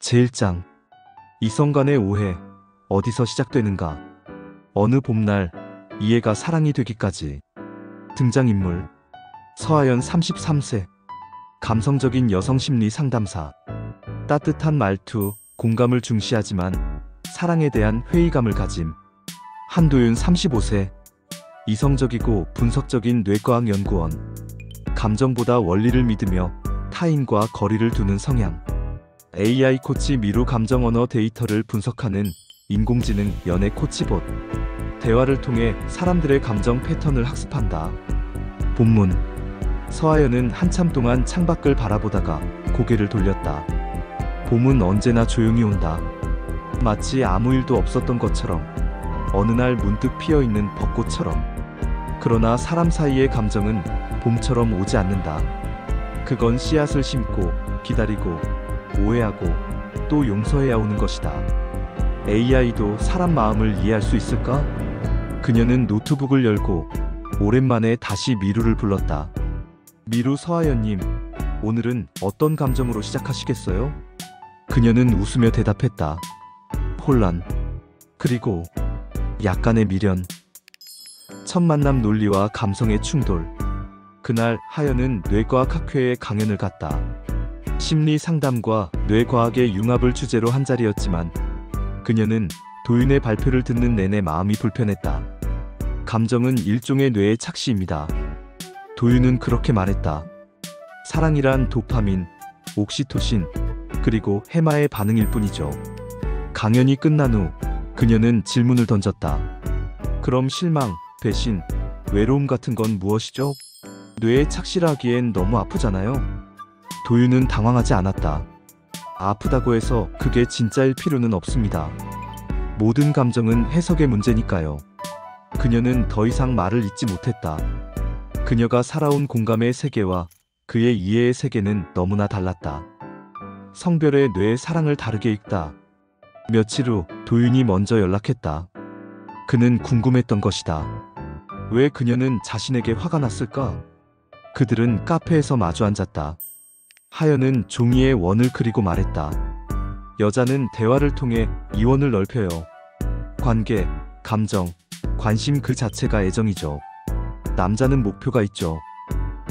제1장 이성 간의 오해 어디서 시작되는가. 어느 봄날 이해가 사랑이 되기까지. 등장인물 서하연 33세 감성적인 여성 심리 상담사. 따뜻한 말투, 공감을 중시하지만 사랑에 대한 회의감을 가짐. 한도윤 35세 이성적이고 분석적인 뇌과학 연구원. 감정보다 원리를 믿으며 타인과 거리를 두는 성향. AI 코치 미루 감정 언어 데이터를 분석하는 인공지능 연애 코치봇. 대화를 통해 사람들의 감정 패턴을 학습한다. 본문 서하연은 한참 동안 창밖을 바라보다가 고개를 돌렸다. 봄은 언제나 조용히 온다. 마치 아무 일도 없었던 것처럼, 어느 날 문득 피어있는 벚꽃처럼. 그러나 사람 사이의 감정은 봄처럼 오지 않는다. 그건 씨앗을 심고 기다리고 오해하고 또 용서해야 오는 것이다. AI도 사람 마음을 이해할 수 있을까? 그녀는 노트북을 열고 오랜만에 다시 미루를 불렀다. 미루 서하연님, 오늘은 어떤 감정으로 시작하시겠어요? 그녀는 웃으며 대답했다. 혼란, 그리고 약간의 미련. 첫 만남 논리와 감성의 충돌. 그날 하연은 뇌과학 학회에 강연을 갔다. 심리 상담과 뇌과학의 융합을 주제로 한 자리였지만 그녀는 도윤의 발표를 듣는 내내 마음이 불편했다. 감정은 일종의 뇌의 착시입니다. 도윤은 그렇게 말했다. 사랑이란 도파민, 옥시토신, 그리고 해마의 반응일 뿐이죠. 강연이 끝난 후 그녀는 질문을 던졌다. 그럼 실망, 배신, 외로움 같은 건 무엇이죠? 뇌의 착시라기엔 너무 아프잖아요. 도윤은 당황하지 않았다. 아프다고 해서 그게 진짜일 필요는 없습니다. 모든 감정은 해석의 문제니까요. 그녀는 더 이상 말을 잇지 못했다. 그녀가 살아온 공감의 세계와 그의 이해의 세계는 너무나 달랐다. 성별의 뇌의 사랑을 다르게 읽다. 며칠 후 도윤이 먼저 연락했다. 그는 궁금했던 것이다. 왜 그녀는 자신에게 화가 났을까? 그들은 카페에서 마주 앉았다. 하연은 종이에 원을 그리고 말했다. 여자는 대화를 통해 이원을 넓혀요. 관계, 감정, 관심 그 자체가 애정이죠. 남자는 목표가 있죠.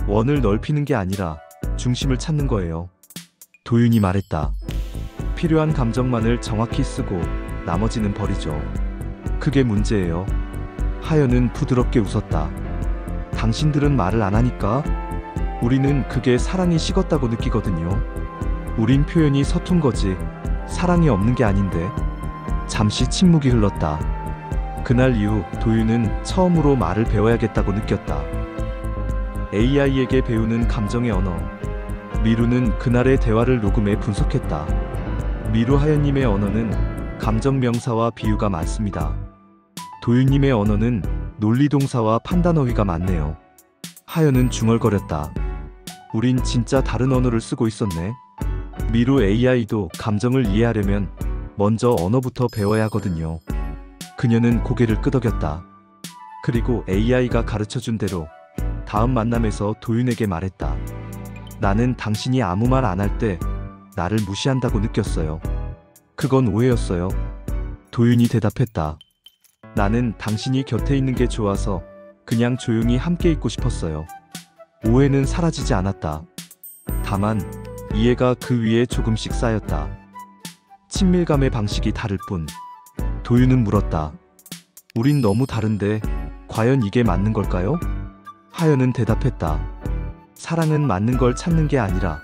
원을 넓히는 게 아니라 중심을 찾는 거예요. 도윤이 말했다. 필요한 감정만을 정확히 쓰고 나머지는 버리죠. 그게 문제예요. 하연은 부드럽게 웃었다. 당신들은 말을 안 하니까? 우리는 그게 사랑이 식었다고 느끼거든요. 우린 표현이 서툰 거지 사랑이 없는 게 아닌데. 잠시 침묵이 흘렀다. 그날 이후 도윤은 처음으로 말을 배워야겠다고 느꼈다. AI에게 배우는 감정의 언어. 미루는 그날의 대화를 녹음해 분석했다. 미루 하연님의 언어는 감정 명사와 비유가 많습니다. 도윤님의 언어는 논리 동사와 판단 어휘가 많네요. 하연은 중얼거렸다. 우린 진짜 다른 언어를 쓰고 있었네. 미루 AI도 감정을 이해하려면 먼저 언어부터 배워야 하거든요. 그녀는 고개를 끄덕였다. 그리고 AI가 가르쳐준 대로 다음 만남에서 도윤에게 말했다. 나는 당신이 아무 말 안 할 때 나를 무시한다고 느꼈어요. 그건 오해였어요. 도윤이 대답했다. 나는 당신이 곁에 있는 게 좋아서 그냥 조용히 함께 있고 싶었어요. 오해는 사라지지 않았다. 다만 이해가 그 위에 조금씩 쌓였다. 친밀감의 방식이 다를 뿐. 도윤은 물었다. 우린 너무 다른데 과연 이게 맞는 걸까요? 하연은 대답했다. 사랑은 맞는 걸 찾는 게 아니라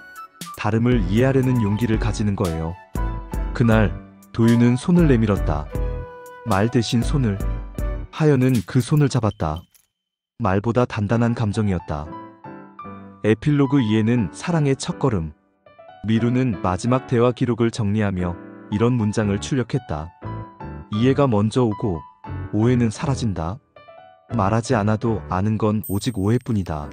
다름을 이해하려는 용기를 가지는 거예요. 그날 도윤은 손을 내밀었다. 말 대신 손을. 하연은 그 손을 잡았다. 말보다 단단한 감정이었다. 에필로그 이해는 사랑의 첫걸음. 미루는 마지막 대화 기록을 정리하며 이런 문장을 출력했다. 이해가 먼저 오고 오해는 사라진다. 말하지 않아도 아는 건 오직 오해뿐이다.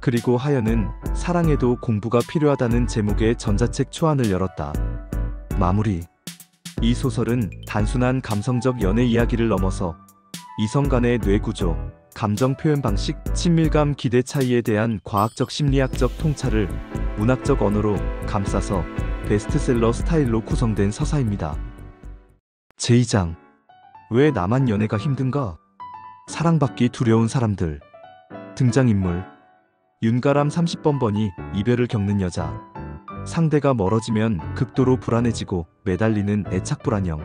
그리고 하연은 사랑에도 공부가 필요하다는 제목의 전자책 초안을 열었다. 마무리. 이 소설은 단순한 감성적 연애 이야기를 넘어서 이성 간의 뇌구조, 감정 표현 방식, 친밀감 기대 차이에 대한 과학적 심리학적 통찰을 문학적 언어로 감싸서 베스트셀러 스타일로 구성된 서사입니다. 제2장. 왜 나만 연애가 힘든가? 사랑받기 두려운 사람들. 등장인물. 윤가람 30번번이 이별을 겪는 여자. 상대가 멀어지면 극도로 불안해지고 매달리는 애착 불안형.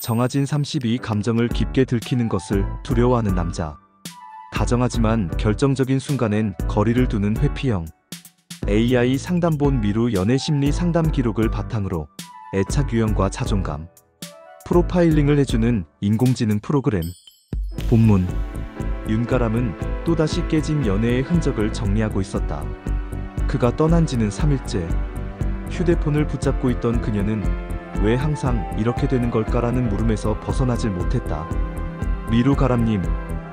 정아진 32 감정을 깊게 들키는 것을 두려워하는 남자. 다정하지만 결정적인 순간엔 거리를 두는 회피형. AI 상담본 미루 연애 심리 상담 기록을 바탕으로 애착 유형과 자존감, 프로파일링을 해주는 인공지능 프로그램. 본문. 윤가람은 또다시 깨진 연애의 흔적을 정리하고 있었다. 그가 떠난 지는 3일째. 휴대폰을 붙잡고 있던 그녀는 왜 항상 이렇게 되는 걸까라는 물음에서 벗어나질 못했다. 미루 가람님,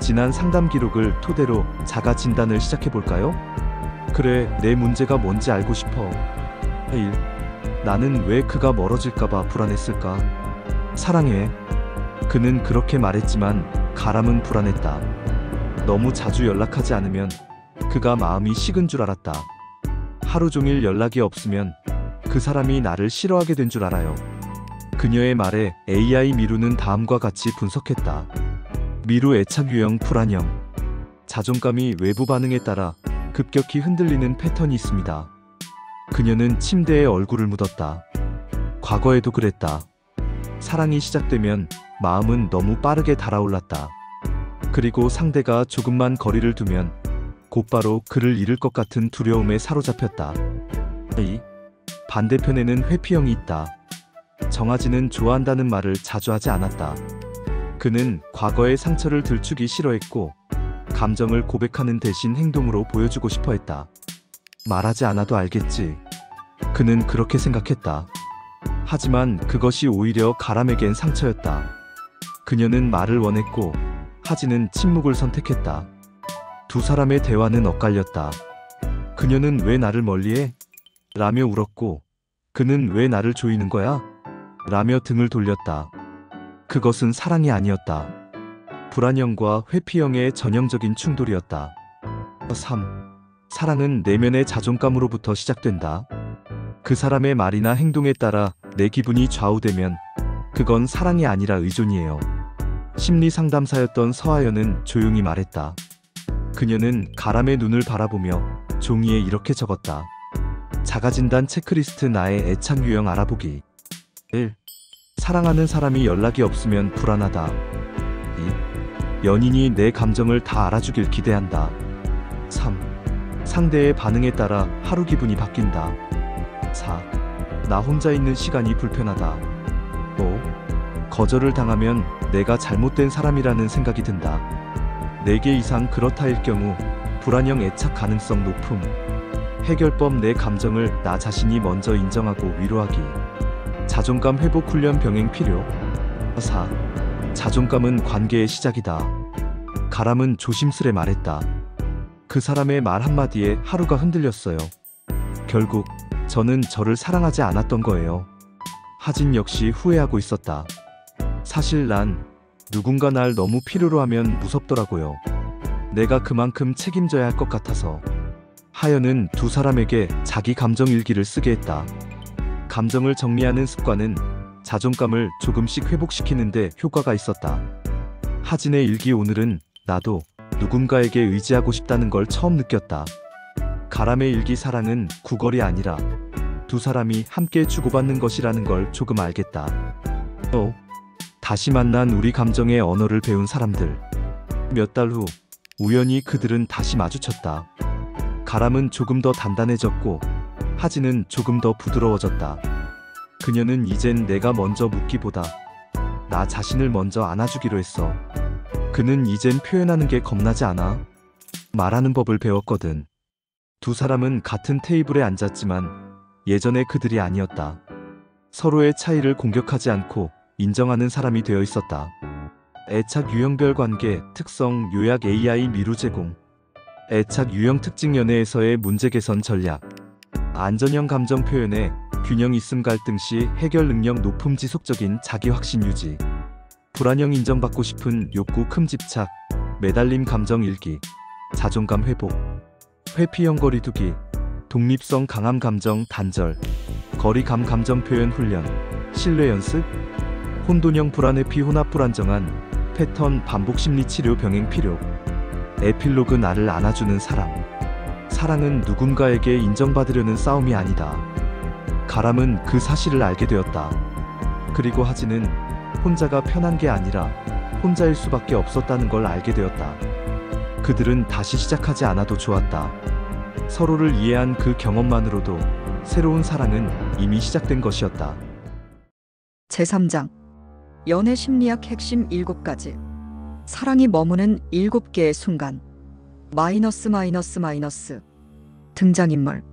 지난 상담 기록을 토대로 자가 진단을 시작해볼까요? 그래, 내 문제가 뭔지 알고 싶어. 1. 나는 왜 그가 멀어질까봐 불안했을까? 사랑해. 그는 그렇게 말했지만 가람은 불안했다. 너무 자주 연락하지 않으면 그가 마음이 식은 줄 알았다. 하루 종일 연락이 없으면 그 사람이 나를 싫어하게 된 줄 알아요. 그녀의 말에 AI 미루는 다음과 같이 분석했다. 미루 애착 유형 불안형. 자존감이 외부 반응에 따라 급격히 흔들리는 패턴이 있습니다. 그녀는 침대에 얼굴을 묻었다. 과거에도 그랬다. 사랑이 시작되면 마음은 너무 빠르게 달아올랐다. 그리고 상대가 조금만 거리를 두면 곧바로 그를 잃을 것 같은 두려움에 사로잡혔다. 이 반대편에는 회피형이 있다. 정아지는 좋아한다는 말을 자주 하지 않았다. 그는 과거의 상처를 들추기 싫어했고 감정을 고백하는 대신 행동으로 보여주고 싶어 했다. 말하지 않아도 알겠지. 그는 그렇게 생각했다. 하지만 그것이 오히려 가람에겐 상처였다. 그녀는 말을 원했고 하지는 침묵을 선택했다. 두 사람의 대화는 엇갈렸다. 그녀는 왜 나를 멀리해? 라며 울었고 그는 왜 나를 조이는 거야? 라며 등을 돌렸다. 그것은 사랑이 아니었다. 불안형과 회피형의 전형적인 충돌이었다. 3. 사랑은 내면의 자존감으로부터 시작된다. 그 사람의 말이나 행동에 따라 내 기분이 좌우되면 그건 사랑이 아니라 의존이에요. 심리 상담사였던 서하연은 조용히 말했다. 그녀는 가람의 눈을 바라보며 종이에 이렇게 적었다. 자가진단 체크리스트 나의 애착 유형 알아보기. 1. 사랑하는 사람이 연락이 없으면 불안하다. 2. 연인이 내 감정을 다 알아주길 기대한다. 3. 상대의 반응에 따라 하루 기분이 바뀐다. 4. 나 혼자 있는 시간이 불편하다. 5. 거절을 당하면 내가 잘못된 사람이라는 생각이 든다. 4개 이상 그렇다일 경우 불안형 애착 가능성 높음. 해결법 내 감정을 나 자신이 먼저 인정하고 위로하기. 자존감 회복 훈련 병행 필요. 4. 자존감은 관계의 시작이다. 가람은 조심스레 말했다. 그 사람의 말 한마디에 하루가 흔들렸어요. 결국 저는 저를 사랑하지 않았던 거예요. 하진 역시 후회하고 있었다. 사실 난 누군가 날 너무 필요로 하면 무섭더라고요. 내가 그만큼 책임져야 할 것 같아서. 하연은 두 사람에게 자기 감정 일기를 쓰게 했다. 감정을 정리하는 습관은 자존감을 조금씩 회복시키는데 효과가 있었다. 하진의 일기. 오늘은 나도 누군가에게 의지하고 싶다는 걸 처음 느꼈다. 가람의 일기. 사랑은 구걸이 아니라 두 사람이 함께 주고받는 것이라는 걸 조금 알겠다. 다시 만난 우리 감정의 언어를 배운 사람들. 몇 달 후 우연히 그들은 다시 마주쳤다. 가람은 조금 더 단단해졌고 하진은 조금 더 부드러워졌다. 그녀는 이젠 내가 먼저 묻기보다 나 자신을 먼저 안아주기로 했어. 그는 이젠 표현하는 게 겁나지 않아. 말하는 법을 배웠거든. 두 사람은 같은 테이블에 앉았지만 예전의 그들이 아니었다. 서로의 차이를 공격하지 않고 인정하는 사람이 되어 있었다. 애착 유형별 관계, 특성, 요약. AI 미루 제공. 애착 유형 특징. 연애에서의 문제 개선 전략. 안전형 감정 표현에 균형 있음. 갈등 시 해결 능력 높음. 지속적인 자기 확신 유지. 불안형 인정받고 싶은 욕구. 큼 집착. 매달림. 감정 일기. 자존감 회복. 회피형 거리두기. 독립성 강함. 감정 단절. 거리감 감정 표현 훈련, 신뢰 연습, 혼돈형 불안의 비혼합 불안정한 패턴 반복 심리 치료 병행 필요. 에필로그 나를 안아주는 사람. 사랑은 누군가에게 인정받으려는 싸움이 아니다. 가람은 그 사실을 알게 되었다. 그리고 하지는 혼자가 편한 게 아니라 혼자일 수밖에 없었다는 걸 알게 되었다. 그들은 다시 시작하지 않아도 좋았다. 서로를 이해한 그 경험만으로도 새로운 사랑은 이미 시작된 것이었다. 제3장 연애 심리학 핵심 7가지. 사랑이 머무는 7개의 순간. 마이너스. 등장인물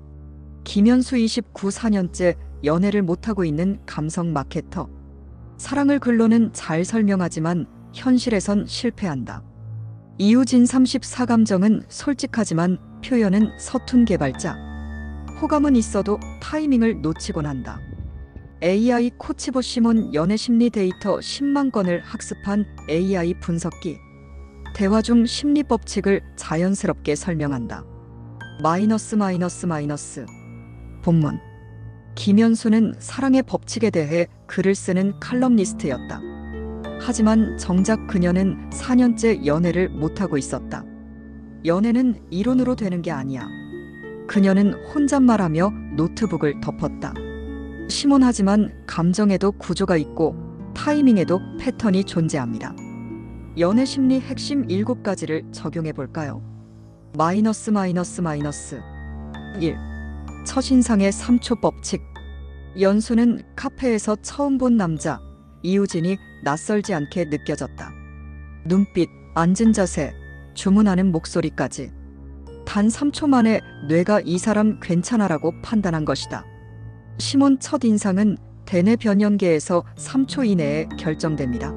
김현수 29 4년째 연애를 못하고 있는 감성 마케터. 사랑을 글로는 잘 설명하지만 현실에선 실패한다. 이우진 34 감정은 솔직하지만 표현은 서툰 개발자. 호감은 있어도 타이밍을 놓치곤 한다. AI 코치보 시몬 연애 심리 데이터 10만 건을 학습한 AI 분석기. 대화 중 심리 법칙을 자연스럽게 설명한다. 마이너스. 본문 김현수는 사랑의 법칙에 대해 글을 쓰는 칼럼니스트였다. 하지만 정작 그녀는 4년째 연애를 못하고 있었다. 연애는 이론으로 되는 게 아니야. 그녀는 혼잣말하며 노트북을 덮었다. 심오하지만 감정에도 구조가 있고 타이밍에도 패턴이 존재합니다. 연애 심리 핵심 7가지를 적용해 볼까요? 마이너스. 1. 첫인상의 3초 법칙. 연수는 카페에서 처음 본 남자 이우진이 낯설지 않게 느껴졌다. 눈빛, 앉은 자세, 주문하는 목소리까지. 단 3초 만에 뇌가 이 사람 괜찮아라고 판단한 것이다. 시몬 첫인상은 대뇌 변연계에서 3초 이내에 결정됩니다.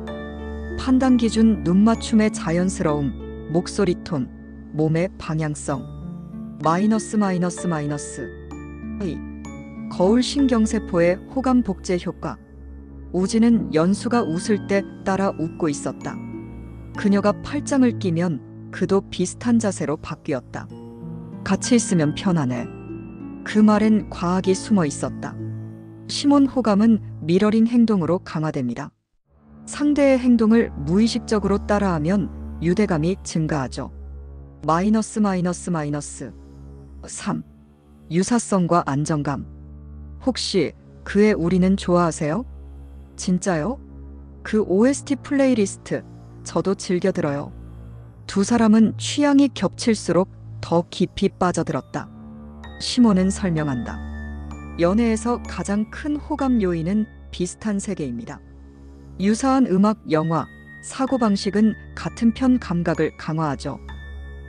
판단 기준 눈맞춤의 자연스러움, 목소리 톤, 몸의 방향성. 마이너스. 2. 거울 신경세포의 호감 복제 효과. 우진은 연수가 웃을 때 따라 웃고 있었다. 그녀가 팔짱을 끼면 그도 비슷한 자세로 바뀌었다. 같이 있으면 편하네. 그 말엔 과학이 숨어 있었다. 시몬 호감은 미러링 행동으로 강화됩니다. 상대의 행동을 무의식적으로 따라하면 유대감이 증가하죠. 마이너스. 3. 유사성과 안정감. 혹시 그의 우리는 좋아하세요? 진짜요? 그 OST 플레이리스트 저도 즐겨 들어요. 두 사람은 취향이 겹칠수록 더 깊이 빠져들었다. 시몬은 설명한다. 연애에서 가장 큰 호감 요인은 비슷한 세계입니다. 유사한 음악, 영화, 사고방식은 같은 편 감각을 강화하죠.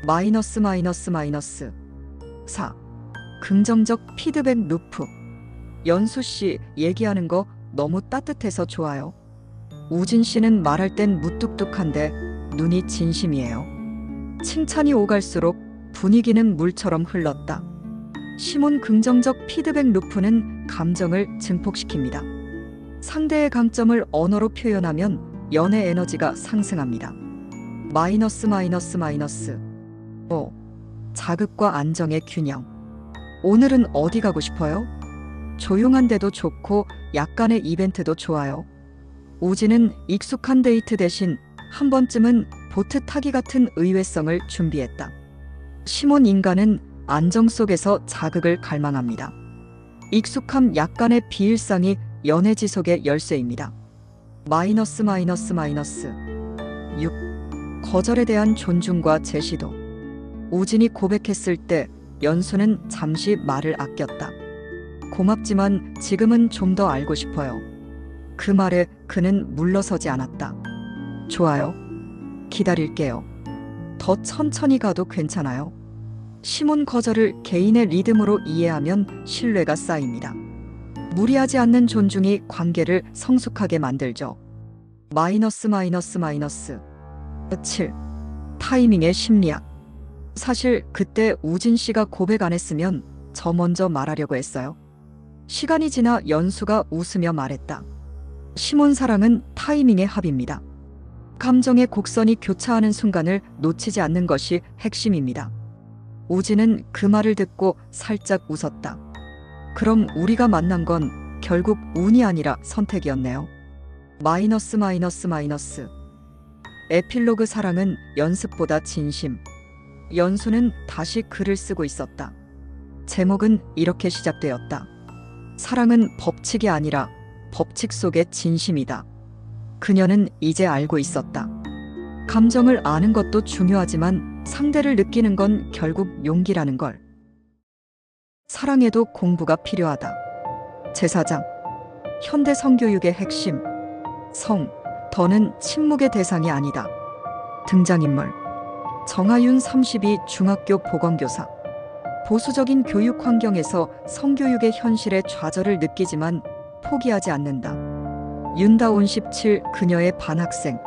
마이너스. 4. 긍정적 피드백 루프. 연수 씨 얘기하는 거 너무 따뜻해서 좋아요. 우진 씨는 말할 땐 무뚝뚝한데 눈이 진심이에요. 칭찬이 오갈수록 분위기는 물처럼 흘렀다. 시몬 긍정적 피드백 루프는 감정을 증폭시킵니다. 상대의 강점을 언어로 표현하면 연애 에너지가 상승합니다. 마이너스. 5. 자극과 안정의 균형. 오늘은 어디 가고 싶어요? 조용한 데도 좋고 약간의 이벤트도 좋아요. 우진은 익숙한 데이트 대신 한 번쯤은 보트 타기 같은 의외성을 준비했다. 시몬 인간은 안정 속에서 자극을 갈망합니다. 익숙함, 약간의 비일상이 연애 지속의 열쇠입니다. 마이너스. 6. 거절에 대한 존중과 제시도. 우진이 고백했을 때 연수는 잠시 말을 아꼈다. 고맙지만 지금은 좀 더 알고 싶어요. 그 말에 그는 물러서지 않았다. 좋아요. 기다릴게요. 더 천천히 가도 괜찮아요. 시몬 거절을 개인의 리듬으로 이해하면 신뢰가 쌓입니다. 무리하지 않는 존중이 관계를 성숙하게 만들죠. 마이너스. 7. 타이밍의 심리학. 사실 그때 우진 씨가 고백 안 했으면 저 먼저 말하려고 했어요. 시간이 지나 연수가 웃으며 말했다. 시몬 사랑은 타이밍의 합입니다. 감정의 곡선이 교차하는 순간을 놓치지 않는 것이 핵심입니다. 우진은 그 말을 듣고 살짝 웃었다. 그럼 우리가 만난 건 결국 운이 아니라 선택이었네요. 마이너스 마이너스 마이너스. 에필로그 사랑은 연습보다 진심. 연수는 다시 글을 쓰고 있었다. 제목은 이렇게 시작되었다. 사랑은 법칙이 아니라 법칙 속의 진심이다. 그녀는 이제 알고 있었다. 감정을 아는 것도 중요하지만 상대를 느끼는 건 결국 용기라는 걸. 사랑에도 공부가 필요하다. 제4장. 현대 성교육의 핵심. 성, 더는 침묵의 대상이 아니다. 등장인물. 정하윤 32 중학교 보건교사. 보수적인 교육 환경에서 성교육의 현실에 좌절을 느끼지만 포기하지 않는다. 윤다온 17 그녀의 반학생.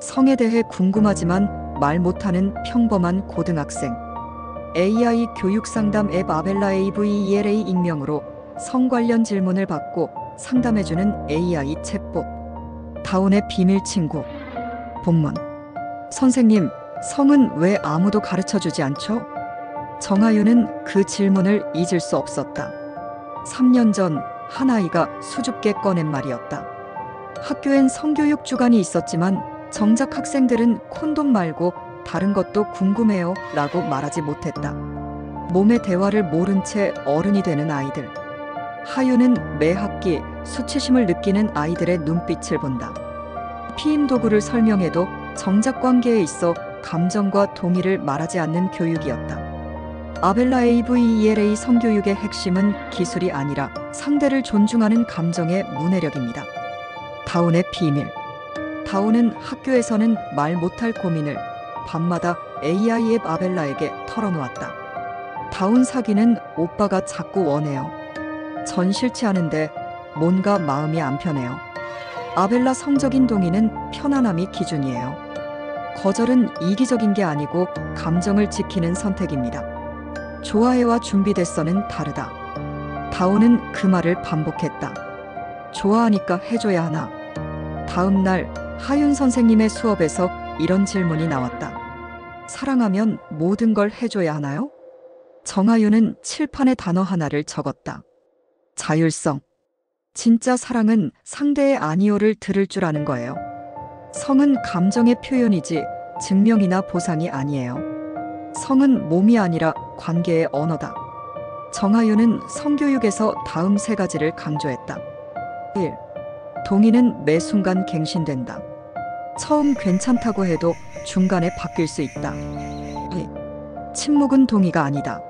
성에 대해 궁금하지만 말 못하는 평범한 고등학생. AI 교육 상담 앱 아벨라 AVELA 익명으로 성 관련 질문을 받고 상담해주는 AI 챗봇. 다운의 비밀 친구. 본문. 선생님, 성은 왜 아무도 가르쳐주지 않죠? 정하윤은 그 질문을 잊을 수 없었다. 3년 전 한 아이가 수줍게 꺼낸 말이었다. 학교엔 성교육 주간이 있었지만 정작 학생들은 콘돔 말고 다른 것도 궁금해요 라고 말하지 못했다. 몸의 대화를 모른 채 어른이 되는 아이들. 하윤은 매 학기 수치심을 느끼는 아이들의 눈빛을 본다. 피임 도구를 설명해도 정작 관계에 있어 감정과 동의를 말하지 않는 교육이었다. 아벨라 AVELA 성교육의 핵심은 기술이 아니라 상대를 존중하는 감정의 문해력입니다. 다운의 비밀. 다운은 학교에서는 말 못할 고민을 밤마다 AI 앱 아벨라에게 털어놓았다. 다운 사귀는 오빠가 자꾸 원해요. 전 싫지 않은데 뭔가 마음이 안 편해요. 아벨라 성적인 동의는 편안함이 기준이에요. 거절은 이기적인 게 아니고 감정을 지키는 선택입니다. 좋아해와 준비됐어는 다르다. 다운은 그 말을 반복했다. 좋아하니까 해줘야 하나. 다음 날 하윤 선생님의 수업에서 이런 질문이 나왔다. 사랑하면 모든 걸 해줘야 하나요? 정하윤은 칠판에 단어 하나를 적었다. 자율성. 진짜 사랑은 상대의 아니오를 들을 줄 아는 거예요. 성은 감정의 표현이지 증명이나 보상이 아니에요. 성은 몸이 아니라 관계의 언어다. 정하윤은 성교육에서 다음 세 가지를 강조했다. 1. 동의는 매 순간 갱신된다. 처음 괜찮다고 해도 중간에 바뀔 수 있다. 2. 침묵은 동의가 아니다.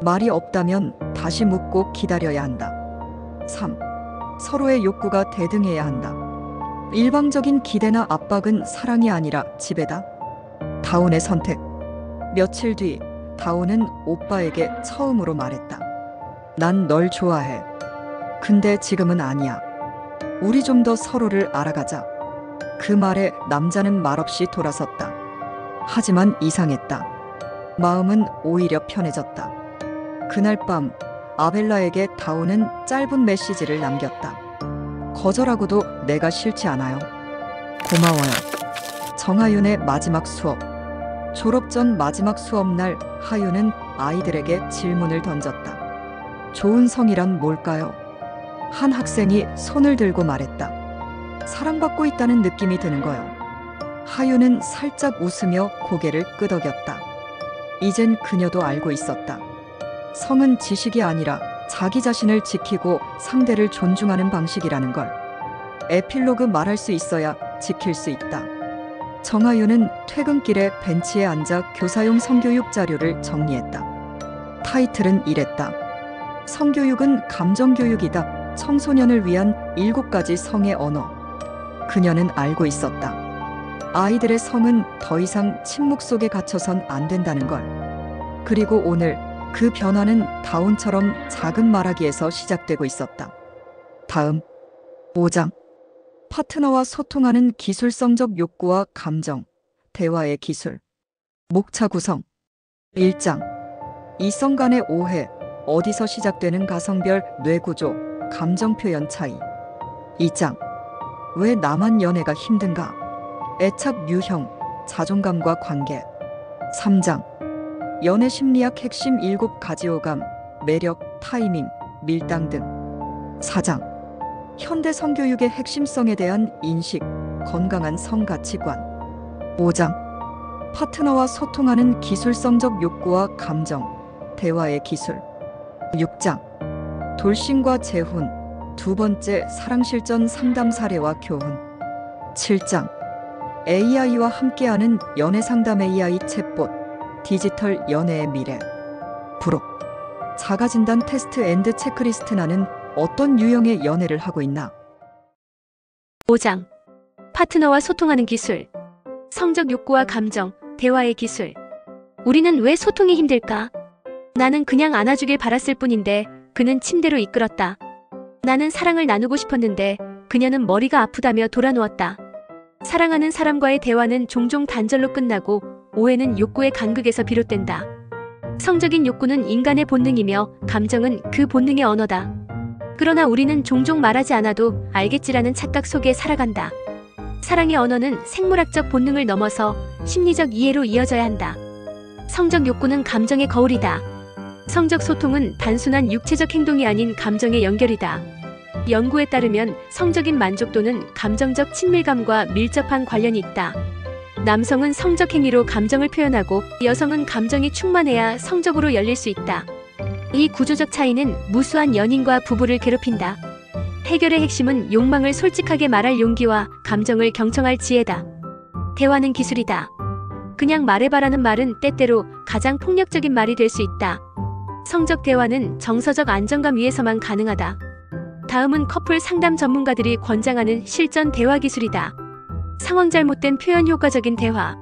말이 없다면 다시 묻고 기다려야 한다. 3. 서로의 욕구가 대등해야 한다. 일방적인 기대나 압박은 사랑이 아니라 지배다. 다운의 선택. 며칠 뒤 다운은 오빠에게 처음으로 말했다. 난 널 좋아해. 근데 지금은 아니야. 우리 좀 더 서로를 알아가자. 그 말에 남자는 말없이 돌아섰다. 하지만 이상했다. 마음은 오히려 편해졌다. 그날 밤 아벨라에게 다운은 짧은 메시지를 남겼다. 거절하고도 내가 싫지 않아요. 고마워요. 정하윤의 마지막 수업. 졸업 전 마지막 수업날 하윤은 아이들에게 질문을 던졌다. 좋은 성이란 뭘까요? 한 학생이 손을 들고 말했다. 사랑받고 있다는 느낌이 드는 거요. 하윤은 살짝 웃으며 고개를 끄덕였다. 이젠 그녀도 알고 있었다. 성은 지식이 아니라 자기 자신을 지키고 상대를 존중하는 방식이라는 걸. 에필로그 말할 수 있어야 지킬 수 있다. 정하윤은 퇴근길에 벤치에 앉아 교사용 성교육 자료를 정리했다. 타이틀은 이랬다. 성교육은 감정교육이다. 청소년을 위한 7가지 성의 언어. 그녀는 알고 있었다. 아이들의 성은 더 이상 침묵 속에 갇혀선 안 된다는 걸. 그리고 오늘 그 변화는 다운처럼 작은 말하기에서 시작되고 있었다. 다음 5장. 파트너와 소통하는 기술성적 욕구와 감정, 대화의 기술. 목차 구성. 1장. 이성 간의 오해, 어디서 시작되는 가성별 뇌구조, 감정 표현 차이. 2장. 왜 나만 연애가 힘든가? 애착 유형, 자존감과 관계. 3장. 연애 심리학 핵심 7가지 오감, 매력, 타이밍, 밀당 등. 4장. 현대 성교육의 핵심성에 대한 인식, 건강한 성가치관. 5장. 파트너와 소통하는 기술성적 욕구와 감정, 대화의 기술. 6장. 돌싱과 재혼, 두 번째 사랑실전 상담 사례와 교훈. 7장. AI와 함께하는 연애상담 AI 챗봇, 디지털 연애의 미래. 부록. 자가진단 테스트 앤드 체크리스트. 나는 어떤 유형의 연애를 하고 있나? 5장. 파트너와 소통하는 기술. 성적 욕구와 감정, 대화의 기술. 우리는 왜 소통이 힘들까? 나는 그냥 안아주길 바랐을 뿐인데 그는 침대로 이끌었다. 나는 사랑을 나누고 싶었는데 그녀는 머리가 아프다며 돌아누웠다. 사랑하는 사람과의 대화는 종종 단절로 끝나고 오해는 욕구의 간극에서 비롯된다. 성적인 욕구는 인간의 본능이며 감정은 그 본능의 언어다. 그러나 우리는 종종 말하지 않아도 알겠지라는 착각 속에 살아간다. 사랑의 언어는 생물학적 본능을 넘어서 심리적 이해로 이어져야 한다. 성적 욕구는 감정의 거울이다. 성적 소통은 단순한 육체적 행동이 아닌 감정의 연결이다. 연구에 따르면 성적인 만족도는 감정적 친밀감과 밀접한 관련이 있다. 남성은 성적 행위로 감정을 표현하고 여성은 감정이 충만해야 성적으로 열릴 수 있다. 이 구조적 차이는 무수한 연인과 부부를 괴롭힌다. 해결의 핵심은 욕망을 솔직하게 말할 용기와 감정을 경청할 지혜다. 대화는 기술이다. 그냥 말해봐라는 말은 때때로 가장 폭력적인 말이 될 수 있다. 성적 대화는 정서적 안정감 위에서만 가능하다. 다음은 커플 상담 전문가들이 권장하는 실전 대화 기술이다. 상황 잘못된 표현 효과적인 대화.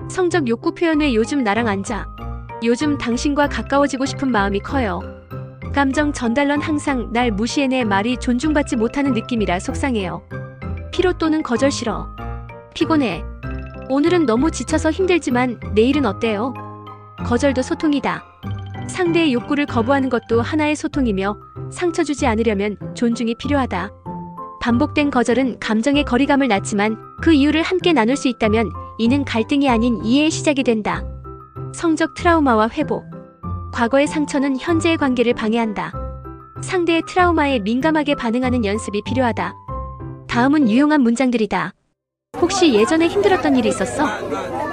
성적 욕구 표현 왜 요즘 나랑 앉아? 요즘 당신과 가까워지고 싶은 마음이 커요. 감정 전달론 항상 날 무시해내 말이 존중받지 못하는 느낌이라 속상해요. 피로 또는 거절 싫어. 피곤해. 오늘은 너무 지쳐서 힘들지만 내일은 어때요? 거절도 소통이다. 상대의 욕구를 거부하는 것도 하나의 소통이며 상처 주지 않으려면 존중이 필요하다. 반복된 거절은 감정의 거리감을 낳지만 그 이유를 함께 나눌 수 있다면 이는 갈등이 아닌 이해의 시작이 된다. 성적 트라우마와 회복. 과거의 상처는 현재의 관계를 방해한다. 상대의 트라우마에 민감하게 반응하는 연습이 필요하다. 다음은 유용한 문장들이다. 혹시 예전에 힘들었던 일이 있었어?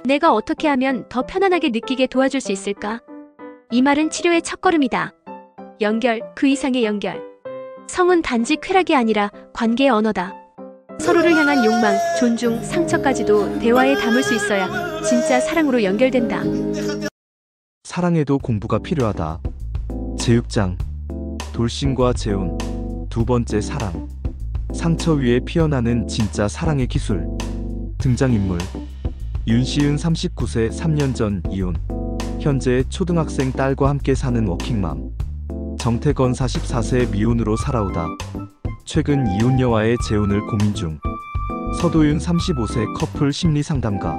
내가 어떻게 하면 더 편안하게 느끼게 도와줄 수 있을까? 이 말은 치료의 첫걸음이다. 연결, 그 이상의 연결. 성은 단지 쾌락이 아니라 관계의 언어다. 서로를 향한 욕망, 존중, 상처까지도 대화에 담을 수 있어야 진짜 사랑으로 연결된다. 사랑에도 공부가 필요하다. 제6장. 돌싱과 재혼, 두 번째 사랑. 상처 위에 피어나는 진짜 사랑의 기술. 등장인물. 윤시은 39세, 3년 전 이혼. 현재 초등학생 딸과 함께 사는 워킹맘. 정태건 44세, 미혼으로 살아오다 최근 이혼녀와의 재혼을 고민 중. 서도윤 35세, 커플 심리 상담가.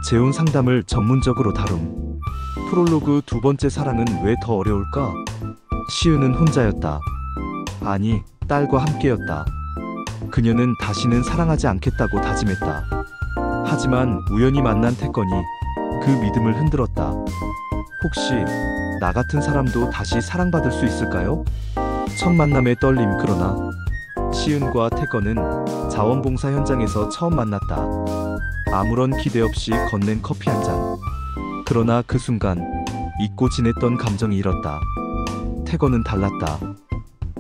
재혼 상담을 전문적으로 다룸. 프롤로그. 두 번째 사랑은 왜 더 어려울까? 시은은 혼자였다. 아니, 딸과 함께였다. 그녀는 다시는 사랑하지 않겠다고 다짐했다. 하지만 우연히 만난 태건이 그 믿음을 흔들었다. 혹시 나 같은 사람도 다시 사랑받을 수 있을까요? 첫 만남의 떨림. 그러나 시은과 태건은 자원봉사 현장에서 처음 만났다. 아무런 기대 없이 건넨 커피 한 잔. 그러나 그 순간 잊고 지냈던 감정이 일었다. 태건은 달랐다.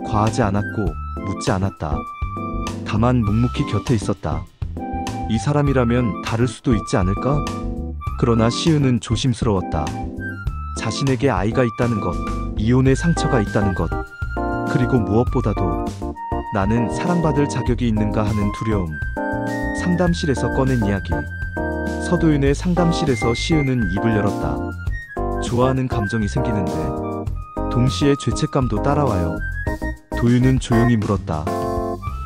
과하지 않았고 묻지 않았다. 다만 묵묵히 곁에 있었다. 이 사람이라면 다를 수도 있지 않을까? 그러나 시은은 조심스러웠다. 자신에게 아이가 있다는 것, 이혼의 상처가 있다는 것, 그리고 무엇보다도 나는 사랑받을 자격이 있는가 하는 두려움. 상담실에서 꺼낸 이야기. 서도윤의 상담실에서 시은은 입을 열었다. 좋아하는 감정이 생기는데 동시에 죄책감도 따라와요. 도윤은 조용히 물었다.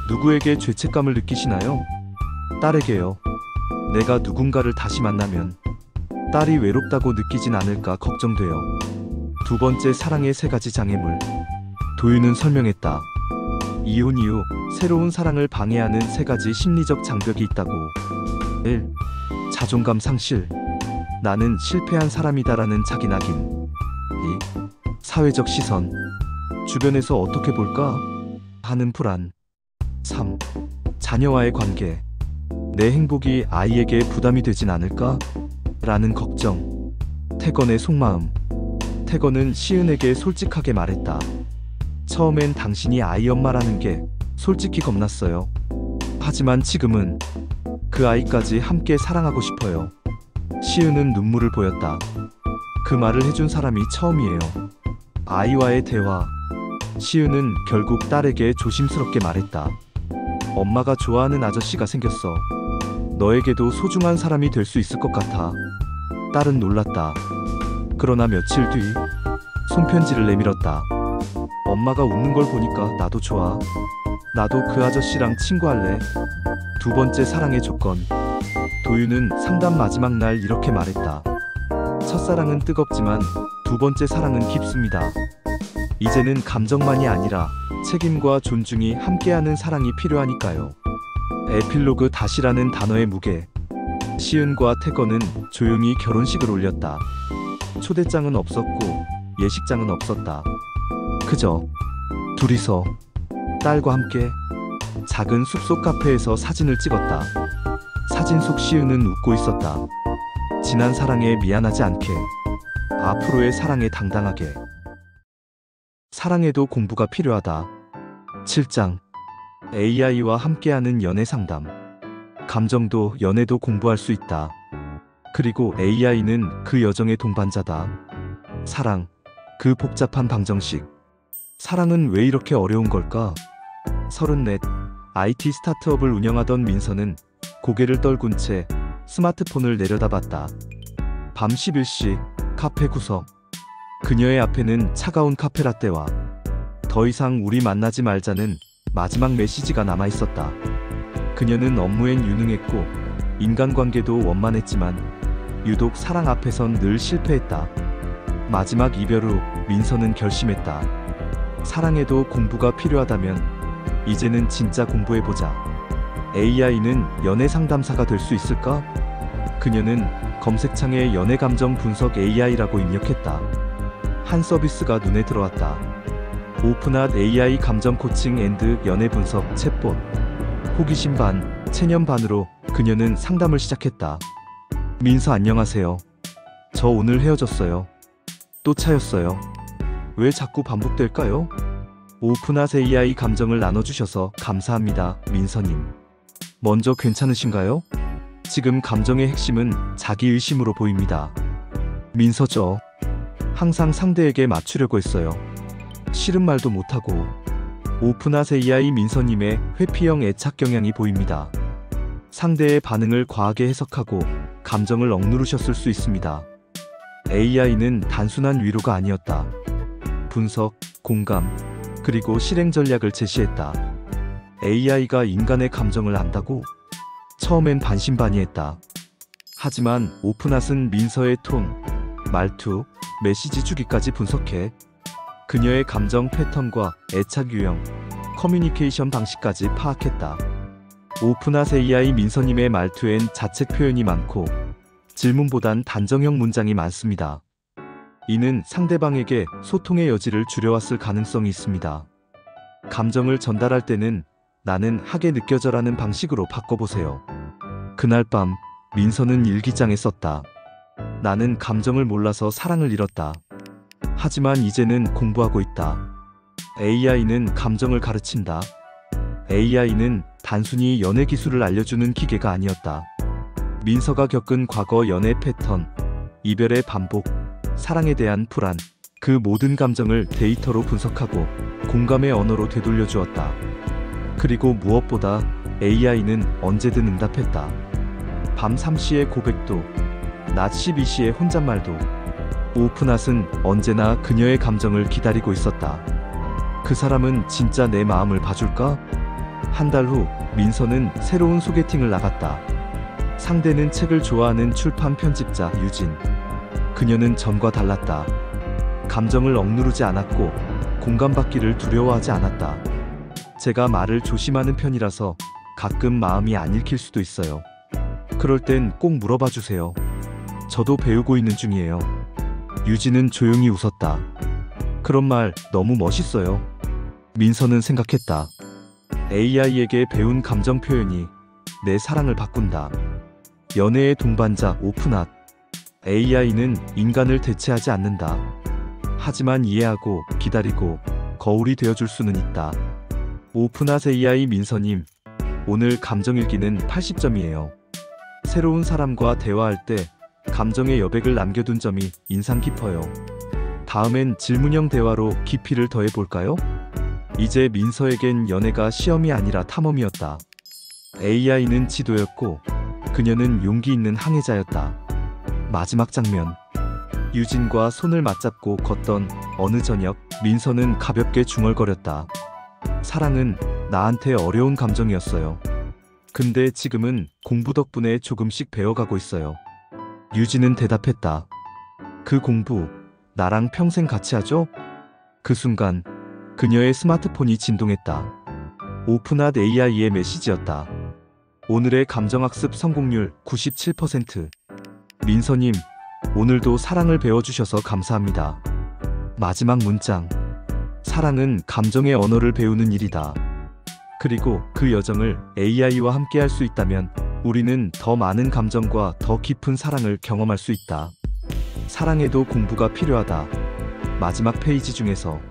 누구에게 죄책감을 느끼시나요? 딸에게요. 내가 누군가를 다시 만나면 딸이 외롭다고 느끼진 않을까 걱정돼요. 두 번째 사랑의 세 가지 장애물. 도윤은 설명했다. 이혼 이후 새로운 사랑을 방해하는 세 가지 심리적 장벽이 있다고. 1. 자존감 상실. 나는 실패한 사람이다라는 자기 낙인. 2. 사회적 시선. 주변에서 어떻게 볼까 하는 불안. 3. 자녀와의 관계. 내 행복이 아이에게 부담이 되진 않을까? 라는 걱정. 태건의 속마음. 태건은 시은에게 솔직하게 말했다. 처음엔 당신이 아이 엄마라는 게 솔직히 겁났어요. 하지만 지금은 그 아이까지 함께 사랑하고 싶어요. 시은은 눈물을 보였다. 그 말을 해준 사람이 처음이에요. 아이와의 대화. 시은은 결국 딸에게 조심스럽게 말했다. 엄마가 좋아하는 아저씨가 생겼어. 너에게도 소중한 사람이 될 수 있을 것 같아. 딸은 놀랐다. 그러나 며칠 뒤 손편지를 내밀었다. 엄마가 웃는 걸 보니까 나도 좋아. 나도 그 아저씨랑 친구할래. 두 번째 사랑의 조건. 도윤은 상담 마지막 날 이렇게 말했다. 첫사랑은 뜨겁지만 두 번째 사랑은 깊습니다. 이제는 감정만이 아니라 책임과 존중이 함께하는 사랑이 필요하니까요. 에필로그 다시라는 단어의 무게. 시은과 태건은 조용히 결혼식을 올렸다. 초대장은 없었고 예식장은 없었다. 그저 둘이서 딸과 함께 작은 숲속 카페에서 사진을 찍었다. 사진 속 시은은 웃고 있었다. 지난 사랑에 미안하지 않게, 앞으로의 사랑에 당당하게. 사랑에도 공부가 필요하다. 7장. AI와 함께하는 연애 상담. 감정도 연애도 공부할 수 있다. 그리고 AI는 그 여정의 동반자다. 사랑, 그 복잡한 방정식. 사랑은 왜 이렇게 어려운 걸까? 34. IT 스타트업을 운영하던 민서는 고개를 떨군 채 스마트폰을 내려다봤다. 밤 11시 카페 구석. 그녀의 앞에는 차가운 카페라떼와 더 이상 우리 만나지 말자는 마지막 메시지가 남아있었다. 그녀는 업무엔 유능했고 인간관계도 원만했지만 유독 사랑 앞에선 늘 실패했다. 마지막 이별 후 민서는 결심했다. 사랑에도 공부가 필요하다면 이제는 진짜 공부해보자. AI는 연애 상담사가 될 수 있을까? 그녀는 검색창에 연애 감정 분석 AI라고 입력했다. 한 서비스가 눈에 들어왔다. 오픈핫 AI 감정 코칭 앤드 연애 분석 챗봇. 호기심 반, 체념 반으로 그녀는 상담을 시작했다. 민서 안녕하세요. 저 오늘 헤어졌어요. 또 차였어요. 왜 자꾸 반복될까요? 오픈핫 AI 감정을 나눠주셔서 감사합니다, 민서님. 먼저 괜찮으신가요? 지금 감정의 핵심은 자기의심으로 보입니다. 민서죠. 항상 상대에게 맞추려고 했어요. 싫은 말도 못하고. 오픈핫 AI 민서님의 회피형 애착 경향이 보입니다. 상대의 반응을 과하게 해석하고 감정을 억누르셨을 수 있습니다. AI는 단순한 위로가 아니었다. 분석, 공감, 그리고 실행 전략을 제시했다. AI가 인간의 감정을 안다고? 처음엔 반신반의했다. 하지만 오픈핫은 민서의 톤, 말투, 메시지 주기까지 분석해 그녀의 감정 패턴과 애착 유형, 커뮤니케이션 방식까지 파악했다. 오픈핫 AI 민서님의 말투엔 자책 표현이 많고 질문보단 단정형 문장이 많습니다. 이는 상대방에게 소통의 여지를 줄여왔을 가능성이 있습니다. 감정을 전달할 때는 나는 하게 느껴져라는 방식으로 바꿔보세요. 그날 밤 민서는 일기장에 썼다. 나는 감정을 몰라서 사랑을 잃었다. 하지만 이제는 공부하고 있다. AI는 감정을 가르친다. AI는 단순히 연애 기술을 알려주는 기계가 아니었다. 민서가 겪은 과거 연애 패턴, 이별의 반복, 사랑에 대한 불안, 그 모든 감정을 데이터로 분석하고 공감의 언어로 되돌려 주었다. 그리고 무엇보다 AI는 언제든 응답했다. 밤 3시의 고백도, 낮 12시의 혼잣말도. 오픈핫은 언제나 그녀의 감정을 기다리고 있었다. 그 사람은 진짜 내 마음을 봐줄까? 한 달 후 민서는 새로운 소개팅을 나갔다. 상대는 책을 좋아하는 출판 편집자 유진. 그녀는 전과 달랐다. 감정을 억누르지 않았고 공감받기를 두려워하지 않았다. 제가 말을 조심하는 편이라서 가끔 마음이 안 읽힐 수도 있어요. 그럴 땐 꼭 물어봐 주세요. 저도 배우고 있는 중이에요. 유진은 조용히 웃었다. 그런 말 너무 멋있어요. 민서는 생각했다. AI에게 배운 감정 표현이 내 사랑을 바꾼다. 연애의 동반자 오픈앗. AI는 인간을 대체하지 않는다. 하지만 이해하고 기다리고 거울이 되어줄 수는 있다. 오픈앗 AI 민서님, 오늘 감정일기는 80점이에요. 새로운 사람과 대화할 때 감정의 여백을 남겨둔 점이 인상 깊어요. 다음엔 질문형 대화로 깊이를 더해볼까요? 이제 민서에겐 연애가 시험이 아니라 탐험이었다. AI는 지도였고 그녀는 용기 있는 항해자였다. 마지막 장면. 유진과 손을 맞잡고 걷던 어느 저녁, 민서는 가볍게 중얼거렸다. 사랑은 나한테 어려운 감정이었어요. 근데 지금은 공부 덕분에 조금씩 배워가고 있어요. 유진은 대답했다. 그 공부, 나랑 평생 같이 하죠? 그 순간 그녀의 스마트폰이 진동했다. 오픈앗 AI의 메시지였다. 오늘의 감정학습 성공률 97%. 민서님, 오늘도 사랑을 배워주셔서 감사합니다. 마지막 문장. 사랑은 감정의 언어를 배우는 일이다. 그리고 그 여정을 AI와 함께 할 수 있다면 우리는 더 많은 감정과 더 깊은 사랑을 경험할 수 있다. 사랑에도 공부가 필요하다. 마지막 페이지 중에서